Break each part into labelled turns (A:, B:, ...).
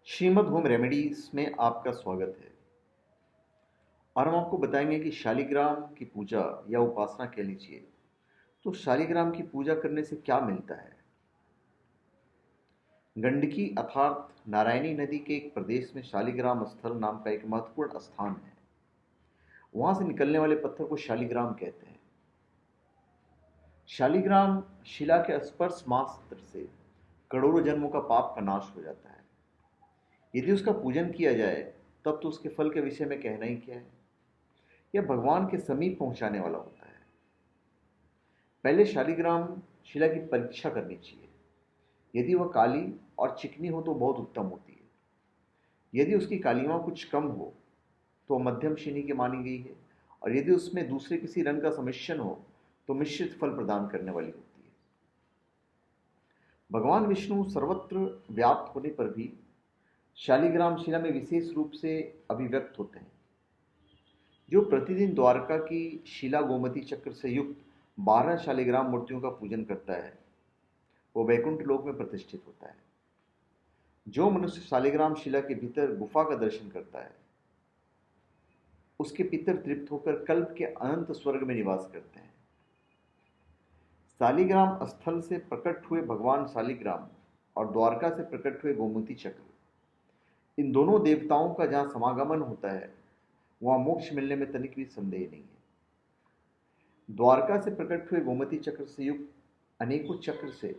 A: Shrimad home remedies में आपका स्वागत है। और हम आपको बताएंगे कि शालिग्राम की पूजा या उपासना कह लीजिए तो शालिग्राम की पूजा करने से क्या मिलता है। गंडकी अर्थात नारायणी नदी के एक प्रदेश में शालिग्राम स्थल नाम का एक महत्वपूर्ण स्थान है। वहां से निकलने वाले पत्थर को शालिग्राम कहते हैं। शालिग्राम शिला के स्पर्श मात्र से करोड़ों जन्मों का पाप का नाश हो जाता है। यदि उसका पूजन किया जाए तब तो उसके फल के विषय में कहना ही क्या है। यह भगवान के समीप पहुंचाने वाला होता है। पहले शालिग्राम शिला की परीक्षा करनी चाहिए। यदि वह काली और चिकनी हो तो बहुत उत्तम होती है। यदि उसकी कालीमा कुछ कम हो तो मध्यम श्रेणी की मानी गई है। और यदि उसमें दूसरे किसी रंग का सम्मिश्रण हो तो मिश्रित फल प्रदान करने वाली होती है। भगवान विष्णु सर्वत्र व्याप्त होने पर भी शालिग्राम शिला में विशेष रूप से अभिव्यक्त होते हैं। जो प्रतिदिन द्वारका की शिला गोमती चक्र से युक्त 12 शालिग्राम मूर्तियों का पूजन करता है वो वैकुंठ लोक में प्रतिष्ठित होता है। जो मनुष्य शालिग्राम शिला के भीतर गुफा का दर्शन करता है उसके पितर तृप्त होकर कल्प के अनंत स्वर्ग में निवास करते हैं। शालिग्राम स्थल से प्रकट हुए भगवान शालिग्राम और द्वारका से प्रकट हुए गोमती चक्र, इन दोनों देवताओं का जहां समागमन होता है वहां मोक्ष मिलने में तनिक भी संदेह नहीं है। द्वारका से प्रकट हुए गोमती चक्र से युक्त अनेकों चक्र से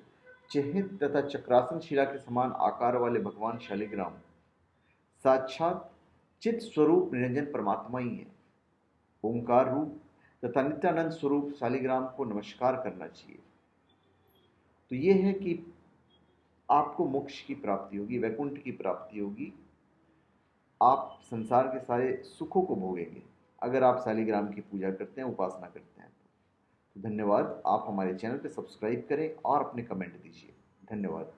A: चिह्नित तथा चक्रासन शिला के समान आकार वाले भगवान शालिग्राम साक्षात चित स्वरूप निरंजन परमात्मा ही है। ओंकार रूप तथा नित्यानंद स्वरूप शालिग्राम को नमस्कार करना चाहिए। तो ये है कि आपको मोक्ष की प्राप्ति होगी, वैकुंठ की प्राप्ति होगी। आप संसार के सारे सुखों को भोगेंगे अगर आप शालिग्राम की पूजा करते हैं, उपासना करते हैं। तो धन्यवाद। आप हमारे चैनल पर सब्सक्राइब करें और अपने कमेंट दीजिए। धन्यवाद।